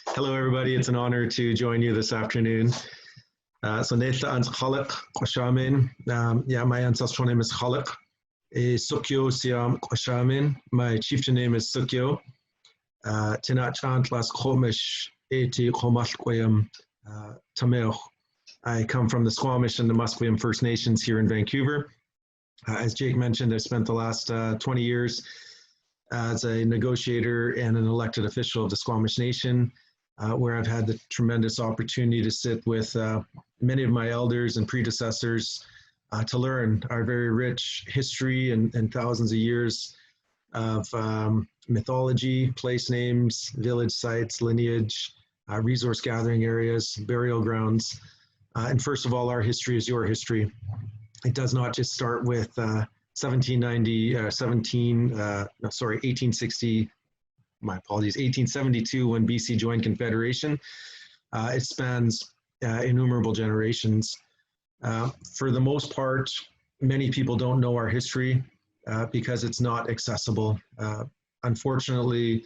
Hello, everybody. It's an honor to join you this afternoon. So, Netha and Khalek Kwashamin. Yeah, my ancestral name is Khalek. Sukyo Siam Kwashamin. My chieftain name is Sukyo. Tinachant Las Squamish Eti Khomalkwayam Tameo. I come from the Squamish and the Musqueam First Nations here in Vancouver. As Jake mentioned, I spent the last 20 years as a negotiator and an elected official of the Squamish Nation, where I've had the tremendous opportunity to sit with many of my elders and predecessors to learn our very rich history and thousands of years of mythology, place names, village sites, lineage, resource gathering areas, burial grounds. And first of all, our history is your history. It does not just start with 1860, my apologies, 1872 when BC joined Confederation. It spans innumerable generations. For the most part, many people don't know our history because it's not accessible. Unfortunately,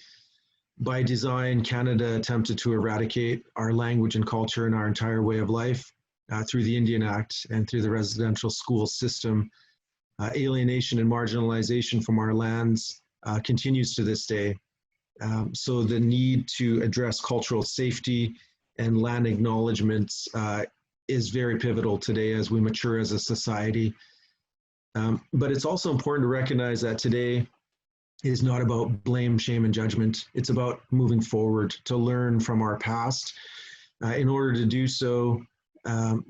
by design, Canada attempted to eradicate our language and culture and our entire way of life through the Indian Act and through the residential school system. Alienation and marginalization from our lands continues to this day. So the need to address cultural safety and land acknowledgements is very pivotal today as we mature as a society. But it's also important to recognize that today is not about blame, shame, and judgment. It's about moving forward to learn from our past. In order to do so,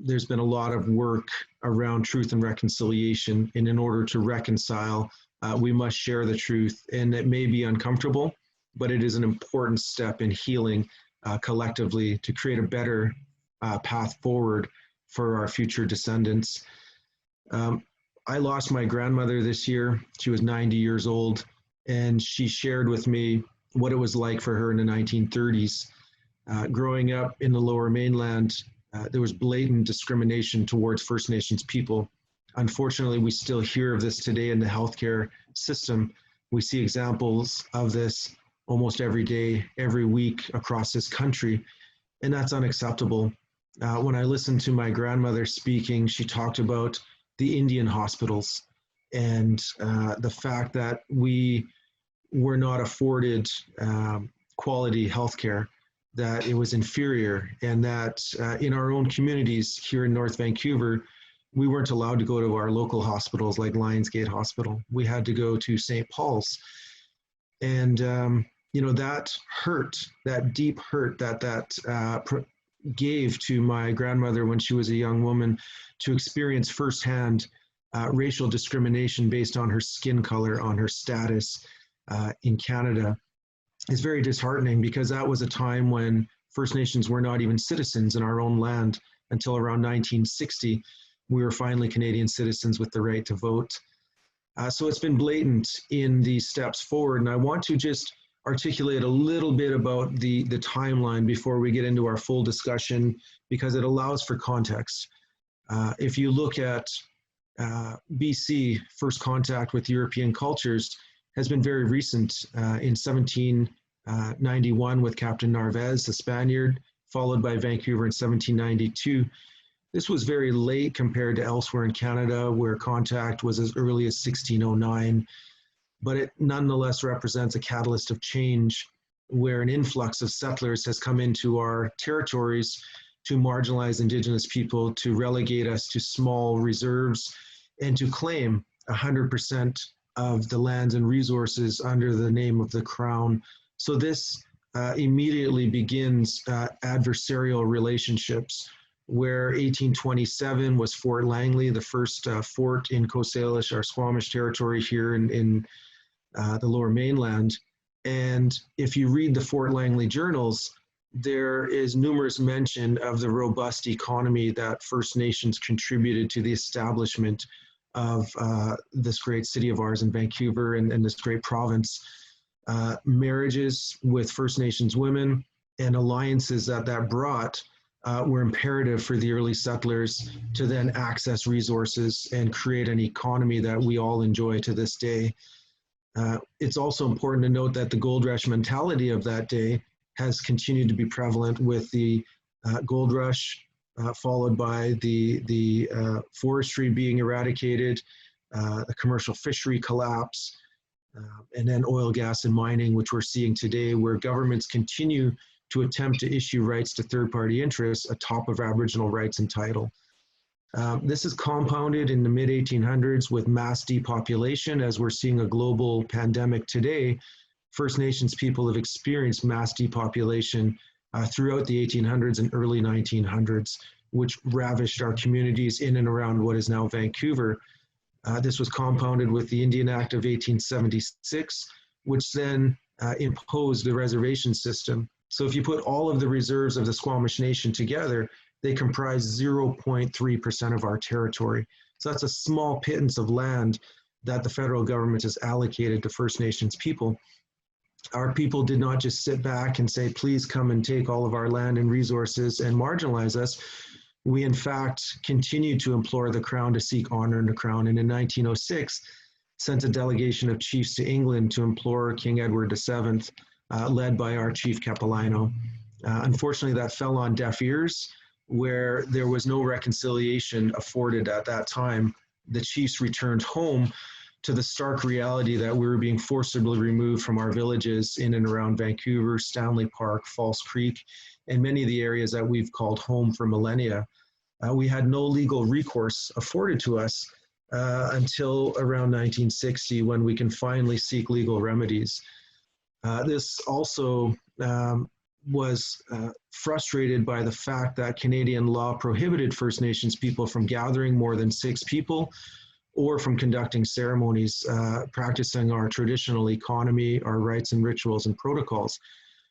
there's been a lot of work around truth and reconciliation. And in order to reconcile, we must share the truth. And it may be uncomfortable, but it is an important step in healing collectively to create a better path forward for our future descendants. I lost my grandmother this year. She was 90 years old, and she shared with me what it was like for her in the 1930s. Growing up in the Lower Mainland, there was blatant discrimination towards First Nations people. Unfortunately, we still hear of this today in the healthcare system. We see examples of this almost every day, every week across this country, and that's unacceptable. When I listened to my grandmother speaking, she talked about the Indian hospitals and the fact that we were not afforded quality healthcare, that it was inferior, and that in our own communities here in North Vancouver, we weren't allowed to go to our local hospitals like Lionsgate Hospital. We had to go to St. Paul's. And, you know, that hurt, that deep hurt that gave to my grandmother when she was a young woman to experience firsthand racial discrimination based on her skin color, on her status in Canada, is very disheartening, because that was a time when First Nations were not even citizens in our own land until around 1960. We were finally Canadian citizens with the right to vote. So it's been blatant in these steps forward, and I want to just articulate a little bit about the timeline before we get into our full discussion, because it allows for context. If you look at BC, first contact with European cultures has been very recent, in 1791 with Captain Narvaez, the Spaniard, followed by Vancouver in 1792. This was very late compared to elsewhere in Canada, where contact was as early as 1609, but it nonetheless represents a catalyst of change, where an influx of settlers has come into our territories to marginalize Indigenous people, to relegate us to small reserves, and to claim 100% of the lands and resources under the name of the Crown. So this immediately begins adversarial relationships, where 1827 was Fort Langley, the first fort in Coast Salish, our Squamish territory here in the Lower Mainland. And if you read the Fort Langley journals, there is numerous mention of the robust economy that First Nations contributed to the establishment of this great city of ours in Vancouver and this great province. Marriages with First Nations women and alliances that brought were imperative for the early settlers to then access resources and create an economy that we all enjoy to this day. It's also important to note that the gold rush mentality of that day has continued to be prevalent with the gold rush, followed by the forestry being eradicated, the commercial fishery collapse, and then oil, gas, and mining, which we're seeing today, where governments continue to attempt to issue rights to third-party interests atop of Aboriginal rights and title. This is compounded in the mid-1800s with mass depopulation. As we're seeing a global pandemic today, First Nations people have experienced mass depopulation throughout the 1800s and early 1900s, which ravished our communities in and around what is now Vancouver. This was compounded with the Indian Act of 1876, which then imposed the reservation system. So if you put all of the reserves of the Squamish Nation together, they comprise 0.3% of our territory. So that's a small pittance of land that the federal government has allocated to First Nations people. Our people did not just sit back and say, please come and take all of our land and resources and marginalize us. We, in fact, continued to implore the Crown to seek honor in the Crown. And in 1906, sent a delegation of chiefs to England to implore King Edward VII, led by our Chief Capilano. Unfortunately, that fell on deaf ears, where there was no reconciliation afforded at that time. The chiefs returned home to the stark reality that we were being forcibly removed from our villages in and around Vancouver, Stanley Park, False Creek, and many of the areas that we've called home for millennia. We had no legal recourse afforded to us until around 1960, when we can finally seek legal remedies. This also was frustrated by the fact that Canadian law prohibited First Nations people from gathering more than 6 people or from conducting ceremonies, practicing our traditional economy, our rites and rituals and protocols.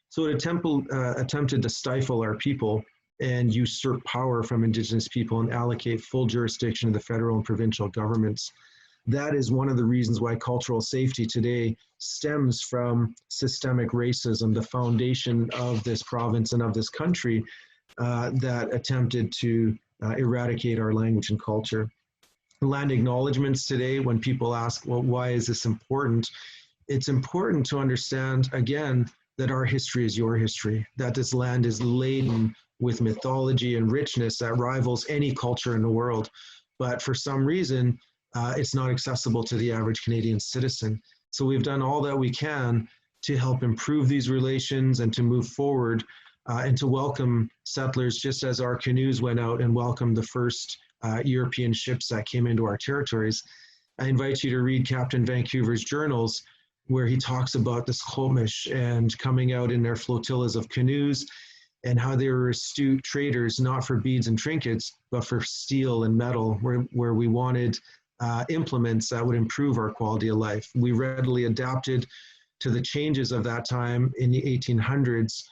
So it attempted to stifle our people and usurp power from Indigenous people and allocate full jurisdiction to the federal and provincial governments. That is one of the reasons why cultural safety today stems from systemic racism, the foundation of this province and of this country that attempted to eradicate our language and culture. Land acknowledgements today, when people ask, well, why is this important? It's important to understand, again, that our history is your history, that this land is laden with mythology and richness that rivals any culture in the world. But for some reason, it's not accessible to the average Canadian citizen. So we've done all that we can to help improve these relations and to move forward and to welcome settlers, just as our canoes went out and welcomed the first European ships that came into our territories. I invite you to read Captain Vancouver's journals, where he talks about the Squamish and coming out in their flotillas of canoes and how they were astute traders, not for beads and trinkets, but for steel and metal, where we wanted implements that would improve our quality of life. We readily adapted to the changes of that time in the 1800s.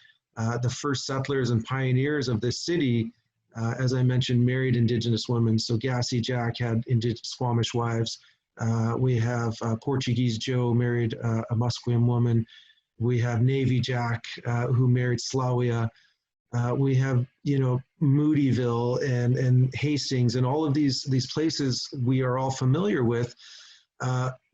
The first settlers and pioneers of this city, as I mentioned, married Indigenous women. So Gassy Jack had Squamish wives. We have Portuguese Joe married a Musqueam woman. We have Navy Jack who married Slawia. We have, Moodyville and Hastings, and all of these places we are all familiar with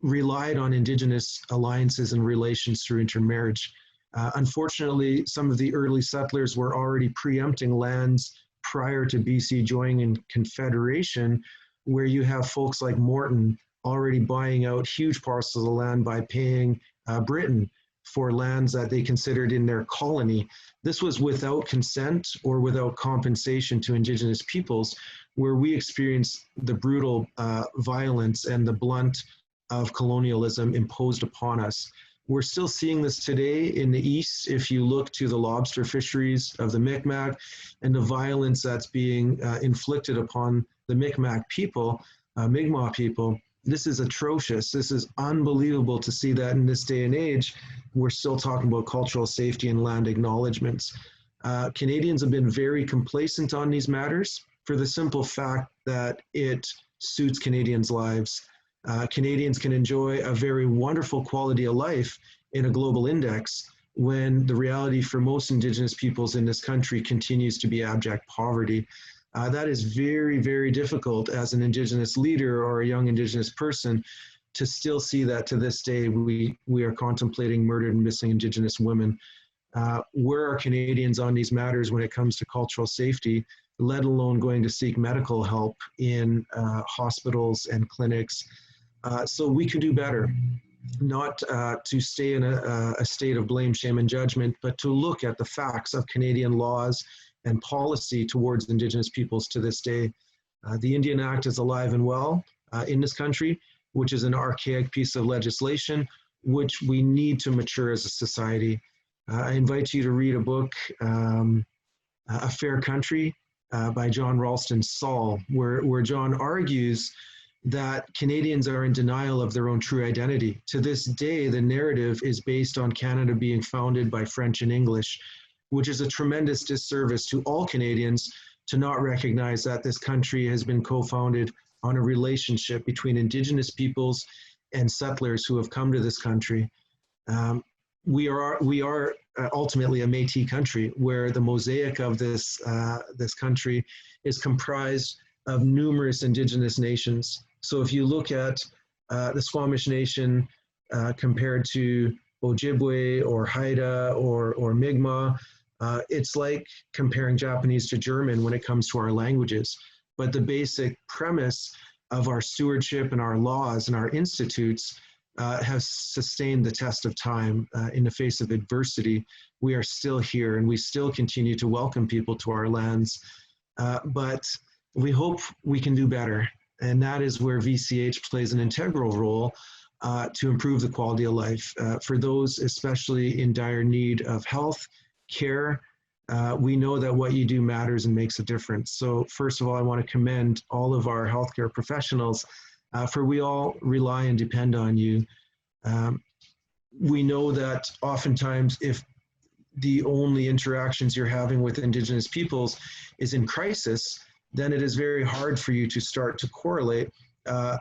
relied on Indigenous alliances and relations through intermarriage. Unfortunately, some of the early settlers were already preempting lands prior to BC joining in Confederation, where you have folks like Morton already buying out huge parcels of land by paying Britain for lands that they considered in their colony. This was without consent or without compensation to Indigenous peoples, where we experienced the brutal violence and the blunt of colonialism imposed upon us. We're still seeing this today in the East. If you look to the lobster fisheries of the Mi'kmaq and the violence that's being inflicted upon the Mi'kmaq people, Mi'kmaq people, this is atrocious. This is unbelievable to see that in this day and age. We're still talking about cultural safety and land acknowledgements. Canadians have been very complacent on these matters for the simple fact that it suits Canadians' lives. Canadians can enjoy a very wonderful quality of life in a global index when the reality for most Indigenous peoples in this country continues to be abject poverty. That is very, very difficult as an Indigenous leader or a young Indigenous person to still see that to this day we are contemplating murdered and missing Indigenous women. where are Canadians on these matters when it comes to cultural safety, let alone going to seek medical help in hospitals and clinics. So we could do better, not to stay in a state of blame, shame, and judgment, but to look at the facts of Canadian laws and policy towards Indigenous peoples to this day. The Indian Act is alive and well in this country, which is an archaic piece of legislation, which we need to mature as a society. I invite you to read a book, A Fair Country, by John Ralston Saul, where John argues that Canadians are in denial of their own true identity. To this day, the narrative is based on Canada being founded by French and English, which is a tremendous disservice to all Canadians to not recognize that this country has been co-founded on a relationship between Indigenous peoples and settlers who have come to this country. We are ultimately a Métis country, where the mosaic of this country is comprised of numerous Indigenous nations. So if you look at the Squamish Nation compared to Ojibwe or Haida or Mi'kmaq, it's like comparing Japanese to German when it comes to our languages. But the basic premise of our stewardship and our laws and our institutes has sustained the test of time. In the face of adversity, we are still here and we still continue to welcome people to our lands. But we hope we can do better. And that is where VCH plays an integral role to improve the quality of life for those especially in dire need of health care. We know that what you do matters and makes a difference. So first of all, I want to commend all of our healthcare professionals, for we all rely and depend on you. We know that oftentimes if the only interactions you're having with Indigenous peoples is in crisis, then it is very hard for you to start to correlate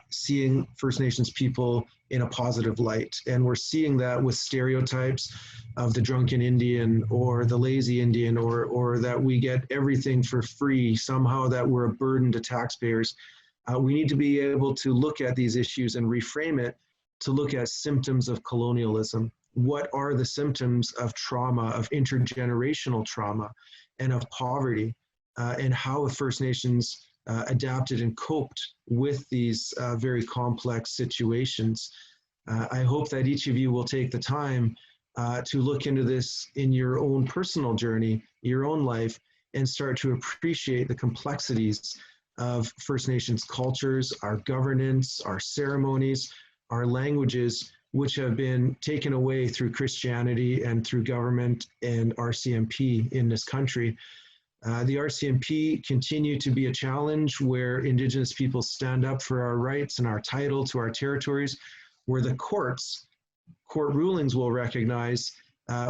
seeing First Nations people in a positive light. And we're seeing that with stereotypes of the drunken Indian or the lazy Indian, or that we get everything for free, somehow that we're a burden to taxpayers. We need to be able to look at these issues and reframe it to look at symptoms of colonialism. What are the symptoms of trauma, of intergenerational trauma, and of poverty, and how have First Nations adapted and coped with these very complex situations. I hope that each of you will take the time to look into this in your own personal journey, your own life, and start to appreciate the complexities of First Nations cultures, our governance, our ceremonies, our languages, which have been taken away through Christianity and through government and RCMP in this country. The RCMP continue to be a challenge where Indigenous people stand up for our rights and our title to our territories, where the court rulings will recognize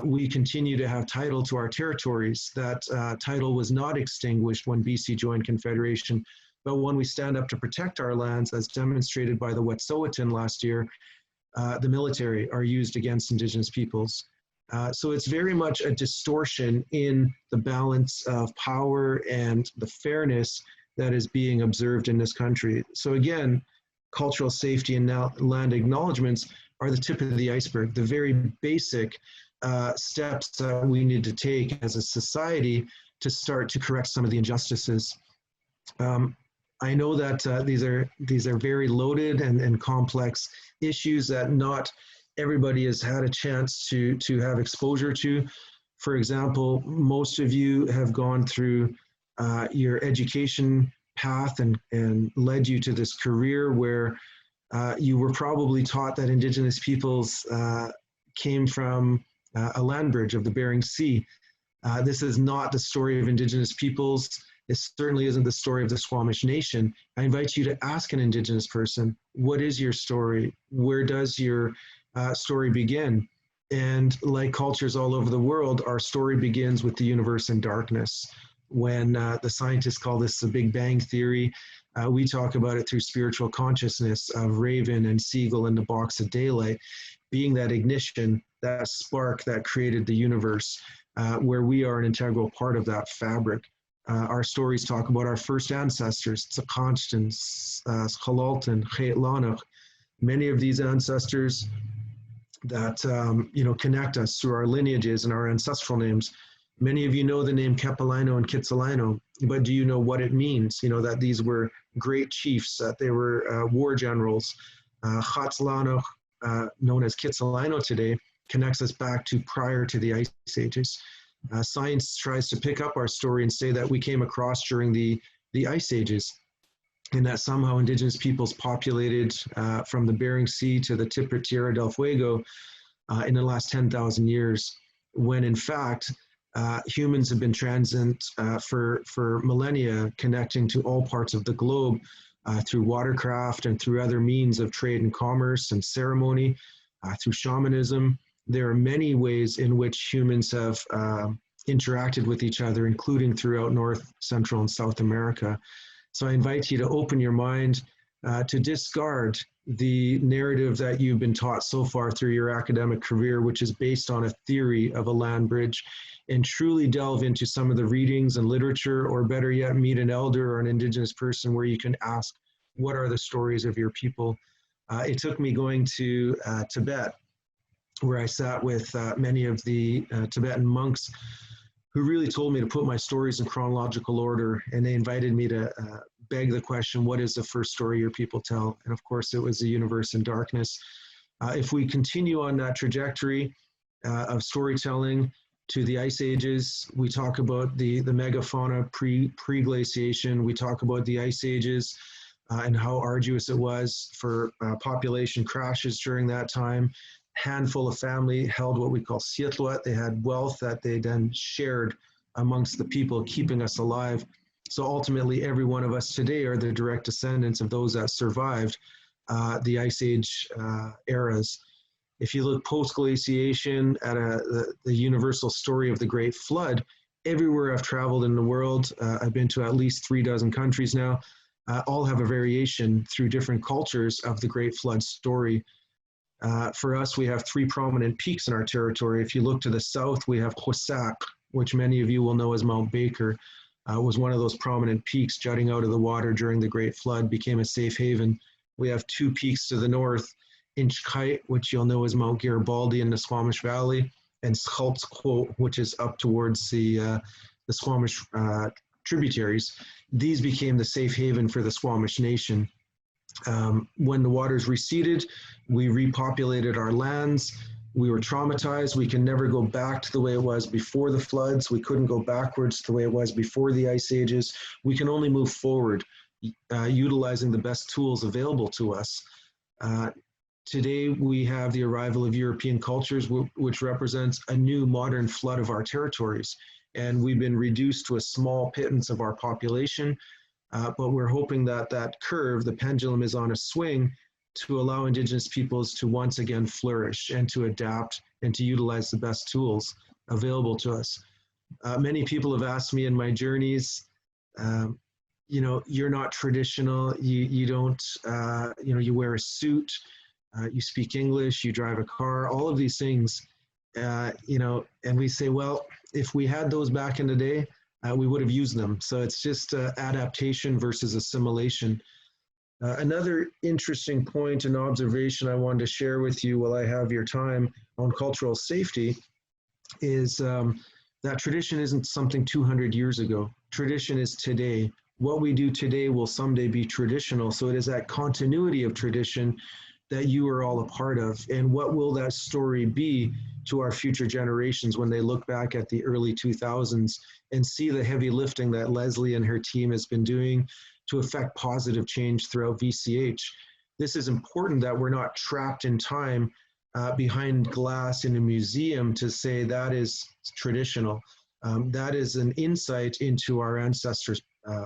we continue to have title to our territories. That title was not extinguished when BC joined Confederation, but when we stand up to protect our lands, as demonstrated by the Wet'suwet'en last year, the military are used against Indigenous peoples. So it's very much a distortion in the balance of power and the fairness that is being observed in this country. So again, cultural safety and now land acknowledgements are the tip of the iceberg, the very basic steps that we need to take as a society to start to correct some of the injustices. I know that these are very loaded and complex issues that not everybody has had a chance to have exposure to. For example, most of you have gone through your education path and led you to this career where you were probably taught that Indigenous peoples came from a land bridge of the Bering Sea. This is not the story of Indigenous peoples. It certainly isn't the story of the Squamish Nation. I invite you to ask an Indigenous person, what is your story? Where does your story begin? And like cultures all over the world, our story begins with the universe in darkness. When the scientists call this the Big Bang Theory, we talk about it through spiritual consciousness of Raven and Seagull in the box of daylight, being that ignition, that spark that created the universe, where we are an integral part of that fabric. Our stories talk about our first ancestors, Tsakanchtan, Skalaltan, Cheitlanach. Many of these ancestors that connect us through our lineages and our ancestral names. Many of you know the name Kepalaino and Kitsilano, but do you know what it means? That these were great chiefs, that they were war generals. Xatzilano, known as Kitsilano today, connects us back to prior to the ice ages. Science tries to pick up our story and say that we came across during the ice ages, and that somehow Indigenous peoples populated from the Bering Sea to the tip of Tierra del Fuego in the last 10,000 years, when in fact, humans have been transient for millennia, connecting to all parts of the globe through watercraft and through other means of trade and commerce and ceremony, through shamanism. There are many ways in which humans have interacted with each other, including throughout North, Central, and South America. So I invite you to open your mind to discard the narrative that you've been taught so far through your academic career, which is based on a theory of a land bridge, and truly delve into some of the readings and literature, or better yet, meet an elder or an Indigenous person where you can ask, what are the stories of your people? It took me going to Tibet, where I sat with many of the Tibetan monks who really told me to put my stories in chronological order, and they invited me to beg the question, what is the first story your people tell? And of course, it was the universe in darkness. If we continue on that trajectory of storytelling to the ice ages, we talk about the megafauna pre-glaciation, we talk about the ice ages and how arduous it was for population crashes during that time. Handful of family held what we call sietluat. They had wealth that they then shared amongst the people, keeping us alive. So ultimately, every one of us today are the direct descendants of those that survived the Ice Age eras. If you look post-glaciation at the universal story of the Great Flood, everywhere I've traveled in the world, I've been to at least 36 countries now, all have a variation through different cultures of the Great Flood story. For us, we have 3 prominent peaks in our territory. If you look to the south, we have Hosak, which many of you will know as Mount Baker. Was one of those prominent peaks jutting out of the water during the Great Flood, became a safe haven. We have 2 peaks to the north, Inchkite, which you'll know as Mount Garibaldi in the Squamish Valley, and Schaltskwo, which is up towards the Squamish tributaries. These became the safe haven for the Squamish Nation. When the waters receded, we repopulated our lands. We were traumatized. We can never go back to the way it was before the floods. We couldn't go backwards to the way it was before the ice ages. We can only move forward, utilizing the best tools available to us. Today, we have the arrival of European cultures, which represents a new modern flood of our territories. And we've been reduced to a small pittance of our population. But we're hoping that that curve, the pendulum, is on a swing to allow Indigenous peoples to once again flourish and to adapt and to utilize the best tools available to us. Many people have asked me in my journeys, you're not traditional, you don't, you wear a suit, you speak English, you drive a car, all of these things, and we say, well, if we had those back in the day, we would have used them. So it's just adaptation versus assimilation. Another interesting point and observation I wanted to share with you while I have your time on cultural safety is that tradition isn't something 200 years ago. Tradition is today. What we do today will someday be traditional. So it is that continuity of tradition that you are all a part of. And what will that story be to our future generations when they look back at the early 2000s and see the heavy lifting that Leslie and her team has been doing to affect positive change throughout VCH? This is important that we're not trapped in time behind glass in a museum to say that is traditional. That is an insight into our ancestors'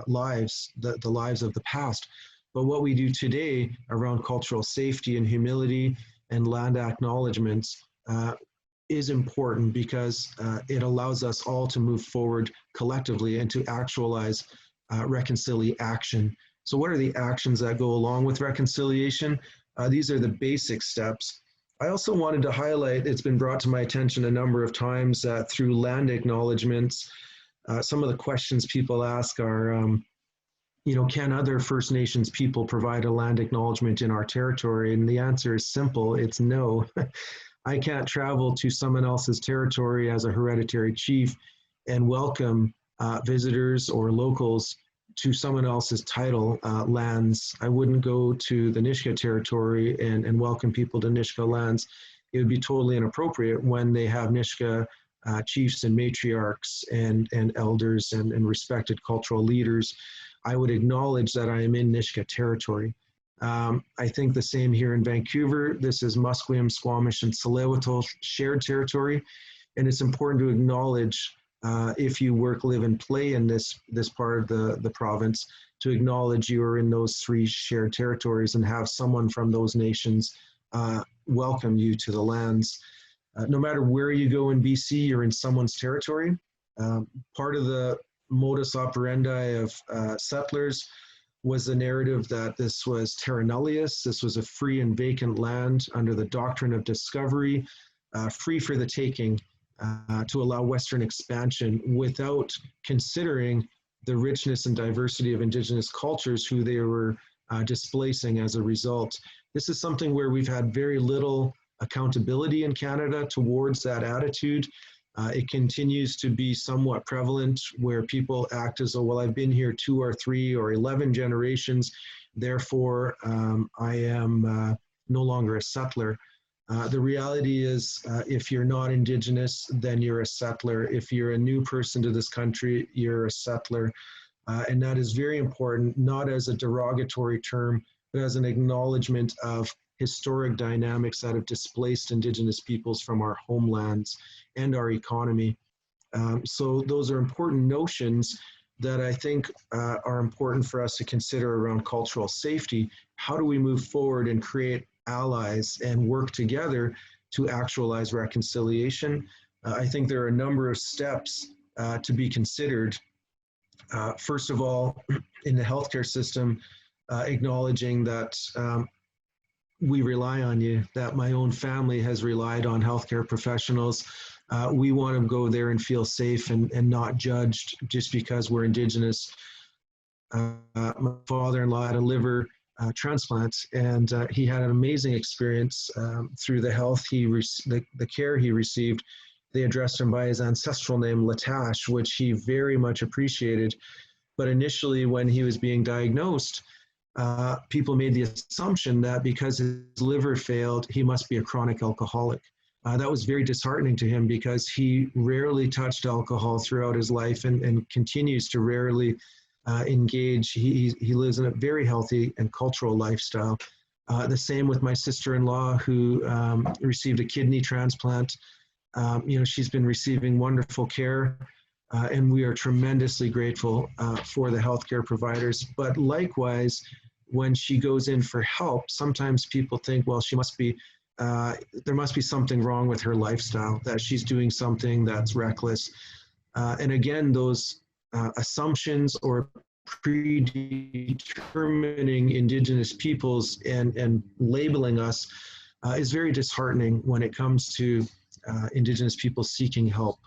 lives, the lives of the past. But what we do today around cultural safety and humility and land acknowledgements is important because it allows us all to move forward collectively and to actualize reconciliation. So what are the actions that go along with reconciliation? These are the basic steps. I also wanted to highlight, it's been brought to my attention a number of times through land acknowledgements. Some of the questions people ask are, can other First Nations people provide a land acknowledgement in our territory? And the answer is simple, it's no. I can't travel to someone else's territory as a hereditary chief and welcome visitors or locals to someone else's title lands. I wouldn't go to the Nisga'a territory and welcome people to Nisga'a lands. It would be totally inappropriate when they have Nisga'a chiefs and matriarchs and elders and respected cultural leaders. I would acknowledge that I am in Nisga'a territory. I think the same here in Vancouver. This is Musqueam, Squamish, and Tsleil-Waututh shared territory, and it's important to acknowledge if you work, live, and play in this part of the province, to acknowledge you are in those 3 shared territories and have someone from those nations welcome you to the lands. No matter where you go in BC, you're in someone's territory. Part of the modus operandi of settlers was the narrative that this was terra nullius, this was a free and vacant land under the doctrine of discovery, free for the taking, to allow Western expansion without considering the richness and diversity of Indigenous cultures who they were displacing as a result. This is something where we've had very little accountability in Canada towards that attitude. It continues to be somewhat prevalent where people act as though, well, I've been here 2 or 3 or 11 generations, therefore I am no longer a settler. The reality is if you're not Indigenous, then you're a settler. If you're a new person to this country, you're a settler. And that is very important, not as a derogatory term, but as an acknowledgement of historic dynamics that have displaced Indigenous peoples from our homelands and our economy. So those are important notions that I think are important for us to consider around cultural safety. How do we move forward and create allies and work together to actualize reconciliation? I think there are a number of steps to be considered. First of all, in the healthcare system, acknowledging that we rely on you, that my own family has relied on healthcare professionals. We want to go there and feel safe and not judged just because we're Indigenous. My father-in-law had a liver transplant, and he had an amazing experience through the health the care he received. They addressed him by his ancestral name, Latash, which he very much appreciated. But initially, when he was being diagnosed, people made the assumption that because his liver failed, he must be a chronic alcoholic. That was very disheartening to him because he rarely touched alcohol throughout his life and continues to rarely engage. He lives in a very healthy and cultural lifestyle. The same with my sister-in-law who received a kidney transplant. She's been receiving wonderful care. And we are tremendously grateful for the healthcare providers. But likewise, when she goes in for help, sometimes people think, well, there must be something wrong with her lifestyle, that she's doing something that's reckless. And again, those assumptions or predetermining Indigenous peoples and labeling us is very disheartening when it comes to Indigenous people seeking help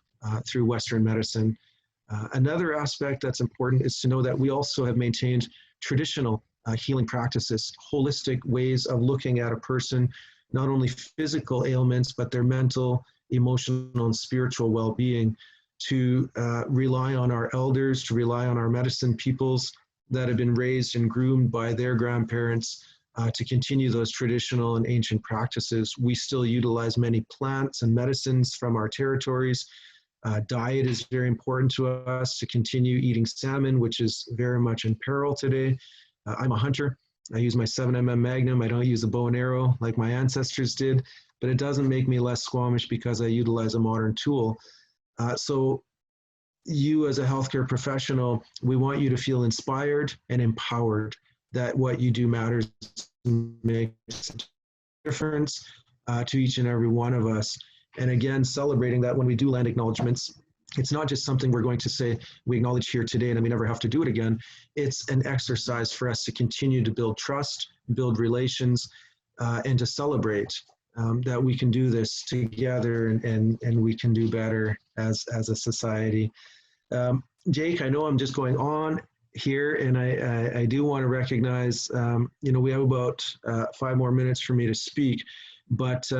through Western medicine. Another aspect that's important is to know that we also have maintained traditional healing practices, holistic ways of looking at a person, not only physical ailments, but their mental, emotional, and spiritual well-being, to rely on our elders, to rely on our medicine peoples that have been raised and groomed by their grandparents to continue those traditional and ancient practices. We still utilize many plants and medicines from our territories. Diet is very important to us, to continue eating salmon, which is very much in peril today. I'm a hunter. I use my 7mm Magnum. I don't use a bow and arrow like my ancestors did, but it doesn't make me less Squamish because I utilize a modern tool. So you as a healthcare professional, we want you to feel inspired and empowered that what you do matters and makes a difference to each and every one of us. And again, celebrating that when we do land acknowledgements, it's not just something we're going to say, we acknowledge here today and then we never have to do it again. It's an exercise for us to continue to build trust, build relations, and to celebrate that we can do this together and we can do better as a society. Jake, I know I'm just going on here, and I do want to recognize, we have about 5 more minutes for me to speak, but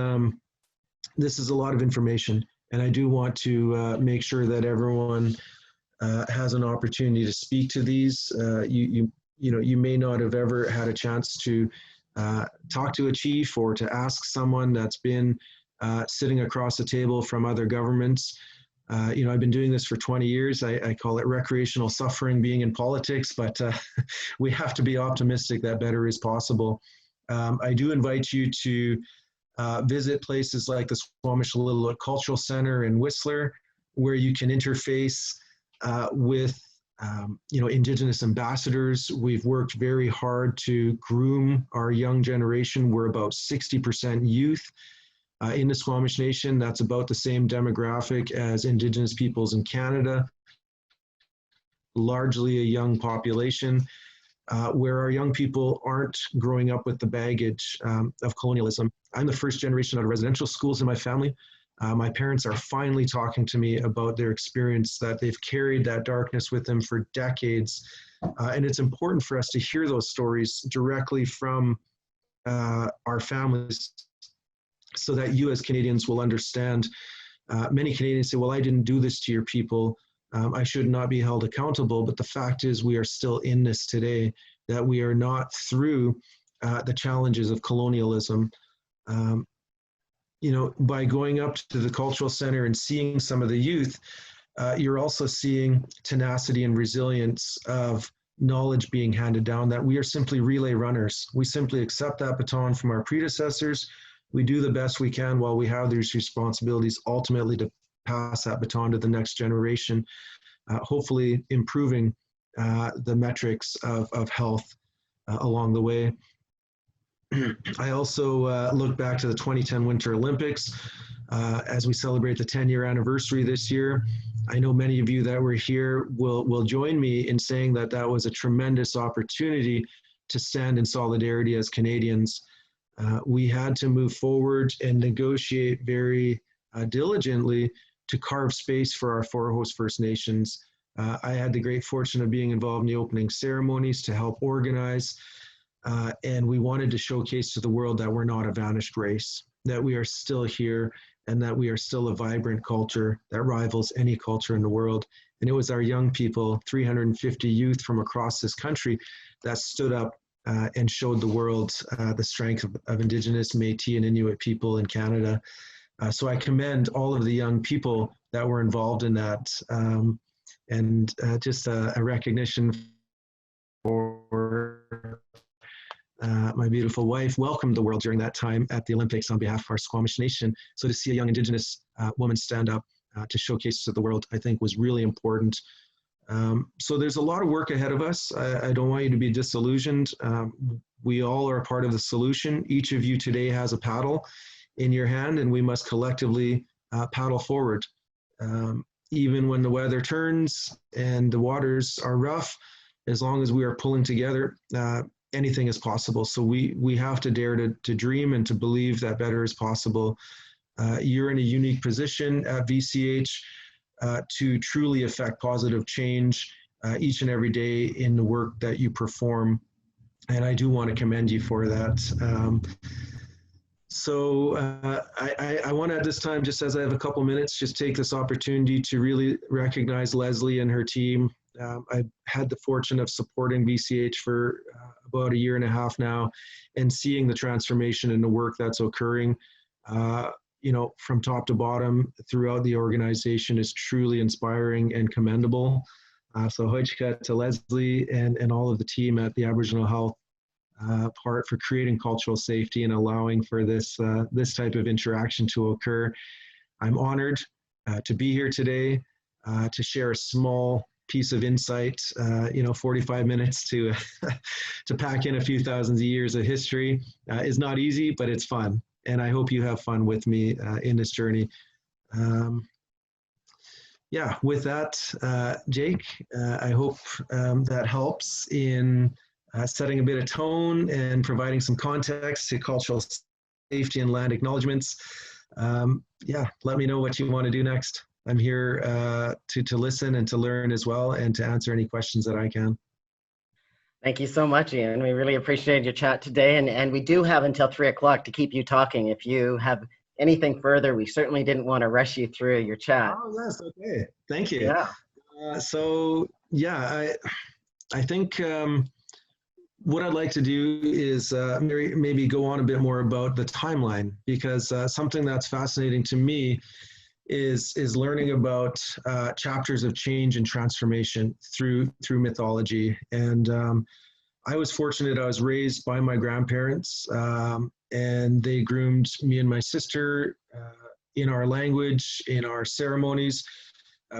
this is a lot of information, and I do want to make sure that everyone has an opportunity to speak to these. You may not have ever had a chance to talk to a chief or to ask someone that's been sitting across the table from other governments. I've been doing this for 20 years. I call it recreational suffering being in politics, but we have to be optimistic that better is possible. I do invite you to visit places like the Squamish Cultural Center in Whistler, where you can interface with Indigenous ambassadors. We've worked very hard to groom our young generation. We're about 60% youth in the Squamish Nation. That's about the same demographic as Indigenous peoples in Canada, largely a young population, where our young people aren't growing up with the baggage of colonialism. I'm the first generation out of residential schools in my family. My parents are finally talking to me about their experience, that they've carried that darkness with them for decades. And it's important for us to hear those stories directly from our families, so that you as Canadians will understand. Many Canadians say, well, I didn't do this to your people. I should not be held accountable. But the fact is, we are still in this today, that we are not through the challenges of colonialism. By going up to the cultural center and seeing some of the youth, you're also seeing tenacity and resilience of knowledge being handed down, that we are simply relay runners. We simply accept that baton from our predecessors. We do the best we can while we have these responsibilities, ultimately to pass that baton to the next generation, hopefully improving the metrics of health along the way. I also look back to the 2010 Winter Olympics as we celebrate the 10-year anniversary this year. I know many of you that were here will join me in saying that that was a tremendous opportunity to stand in solidarity as Canadians. We had to move forward and negotiate very diligently to carve space for our four host First Nations. I had the great fortune of being involved in the opening ceremonies to help organize. And we wanted to showcase to the world that we're not a vanished race, that we are still here, and that we are still a vibrant culture that rivals any culture in the world. And it was our young people, 350 youth from across this country, that stood up and showed the world the strength of Indigenous, Métis, and Inuit people in Canada. So I commend all of the young people that were involved in that, and just a recognition for my beautiful wife welcomed the world during that time at the Olympics on behalf of our Squamish Nation. So to see a young Indigenous woman stand up to showcase to the world, I think was really important. So there's a lot of work ahead of us. I don't want you to be disillusioned. We all are a part of the solution. Each of you today has a paddle in your hand, and we must collectively paddle forward. Even when the weather turns and the waters are rough, as long as we are pulling together, anything is possible. So we have to dare to dream and to believe that better is possible. You're in a unique position at VCH to truly affect positive change each and every day in the work that you perform. And I do want to commend you for that. I want to at this time, just as I have a couple minutes, just take this opportunity to really recognize Leslie and her team. I've had the fortune of supporting VCH for about a year and a half now, and seeing the transformation in the work that's occurring, from top to bottom throughout the organization is truly inspiring and commendable. So Hoichka to Leslie and all of the team at the Aboriginal Health part for creating cultural safety and allowing for this type of interaction to occur. I'm honored to be here today to share a small piece of insight. 45 minutes to pack in a few thousand years of history is not easy, but it's fun. And I hope you have fun with me in this journey. With that, Jake, I hope that helps in setting a bit of tone and providing some context to cultural safety and land acknowledgements. Let me know what you want to do next. I'm here to listen and to learn as well, and to answer any questions that I can. Thank you so much, Ian. We really appreciate your chat today, and we do have until 3 o'clock to keep you talking. If you have anything further, we certainly didn't want to rush you through your chat. Oh, yes, okay. Thank you. Yeah. So, yeah, I think what I'd like to do is maybe go on a bit more about the timeline, because something that's fascinating to me is learning about chapters of change and transformation through mythology. And I was fortunate. I was raised by my grandparents, and they groomed me and my sister in our language, in our ceremonies.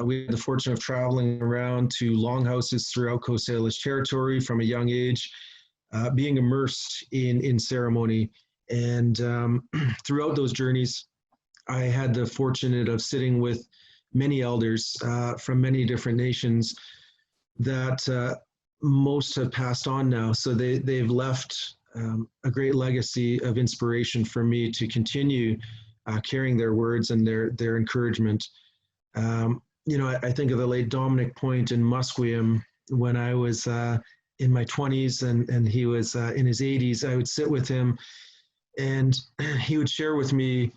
We had the fortune of traveling around to longhouses throughout Coast Salish territory from a young age, being immersed in ceremony. And throughout those journeys, I had the fortunate of sitting with many elders from many different nations that most have passed on now. So they've left a great legacy of inspiration for me to continue carrying their words and their encouragement. I think of the late Dominic Point in Musqueam when I was in my 20s and he was in his 80s. I would sit with him and he would share with me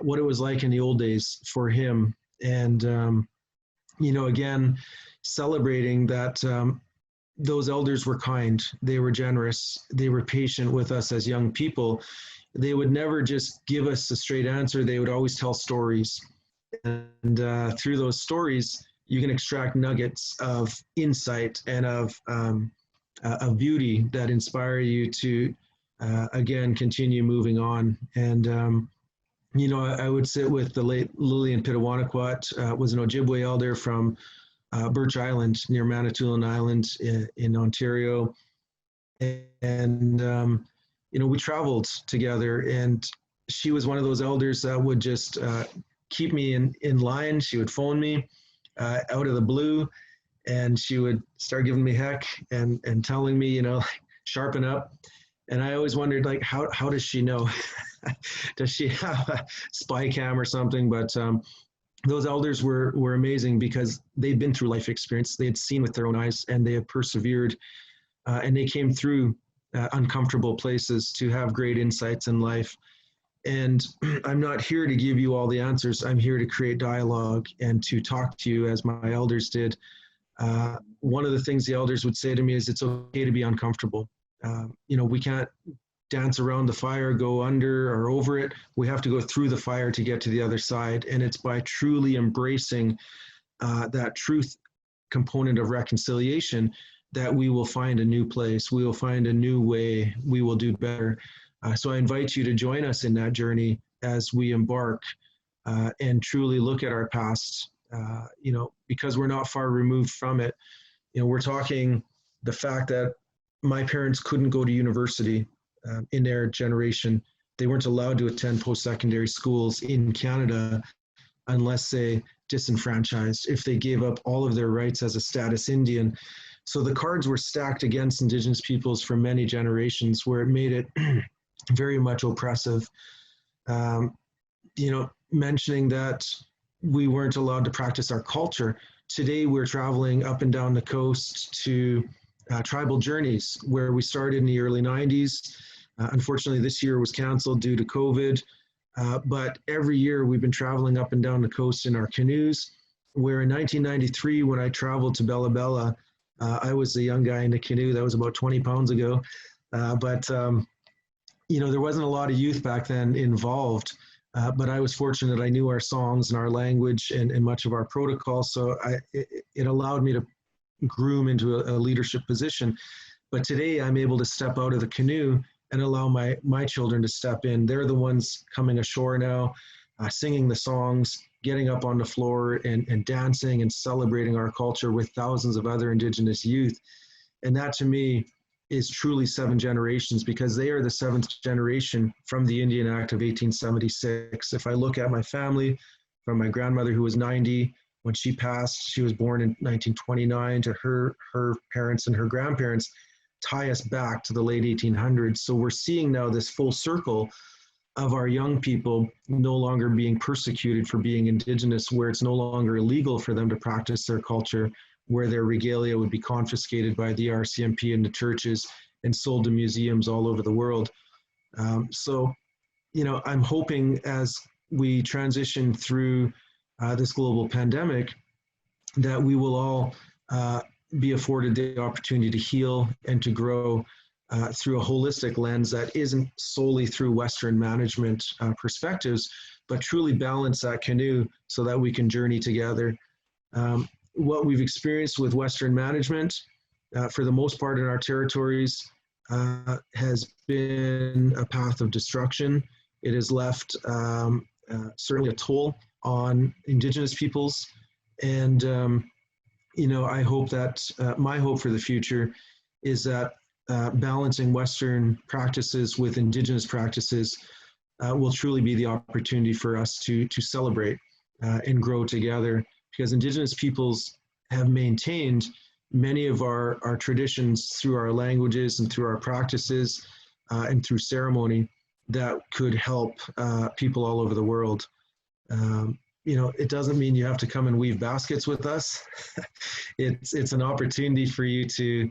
what it was like in the old days for him. And, again, celebrating that those elders were kind, they were generous, they were patient with us as young people. They would never just give us a straight answer. They would always tell stories. And through those stories, you can extract nuggets of insight and of beauty that inspire you to, again, continue moving on. And, I would sit with the late Lillian Pitawanakwat, was an Ojibwe elder from Birch Island near Manitoulin Island in Ontario. And, we traveled together, and she was one of those elders that would just keep me in line. She would phone me out of the blue, and she would start giving me heck and telling me, sharpen up. And I always wondered, like, how does she know? Does she have a spy cam or something? But those elders were amazing because they'd been through life experience. They had seen with their own eyes, and they had persevered, and they came through uncomfortable places to have great insights in life. And I'm not here to give you all the answers. I'm here to create dialogue and to talk to you as my elders did. One of the things the elders would say to me is, it's okay to be uncomfortable. We can't dance around the fire, go under or over it. We have to go through the fire to get to the other side. And it's by truly embracing that truth component of reconciliation that we will find a new place. We will find a new way. We will do better. So I invite you to join us in that journey as we embark and truly look at our past, because we're not far removed from it. We're talking the fact that my parents couldn't go to university in their generation. They weren't allowed to attend post-secondary schools in Canada unless they disenfranchised, if they gave up all of their rights as a status Indian. So the cards were stacked against Indigenous peoples for many generations, where it made it very much oppressive. Mentioning that we weren't allowed to practice our culture. Today, we're traveling up and down the coast to tribal journeys, where we started in the early 90s. Unfortunately, this year was canceled due to COVID. But every year we've been traveling up and down the coast in our canoes, where in 1993, when I traveled to Bella Bella, I was the young guy in the canoe. That was about 20 pounds ago. But there wasn't a lot of youth back then involved. But I was fortunate. I knew our songs and our language and much of our protocol. So it allowed me to groom into a leadership position. But today I'm able to step out of the canoe and allow my children to step in. They're the ones coming ashore now, singing the songs, getting up on the floor and dancing and celebrating our culture with thousands of other Indigenous youth. And that to me is truly 7 generations, because they are the 7th generation from the Indian Act of 1876. If I look at my family, from my grandmother who was 90, when she passed, she was born in 1929, to her parents and her grandparents, tie us back to the late 1800s. So we're seeing now this full circle of our young people no longer being persecuted for being Indigenous, where it's no longer illegal for them to practice their culture, where their regalia would be confiscated by the RCMP and the churches and sold to museums all over the world. So, I'm hoping as we transition through this global pandemic, that we will all be afforded the opportunity to heal and to grow through a holistic lens that isn't solely through Western management perspectives, but truly balance that canoe so that we can journey together. What we've experienced with Western management, for the most part in our territories, has been a path of destruction. It has left certainly a toll on Indigenous peoples. And, I hope that my hope for the future is that balancing Western practices with Indigenous practices will truly be the opportunity for us to celebrate and grow together, because Indigenous peoples have maintained many of our traditions through our languages and through our practices and through ceremony that could help people all over the world. It doesn't mean you have to come and weave baskets with us. It's an opportunity for you to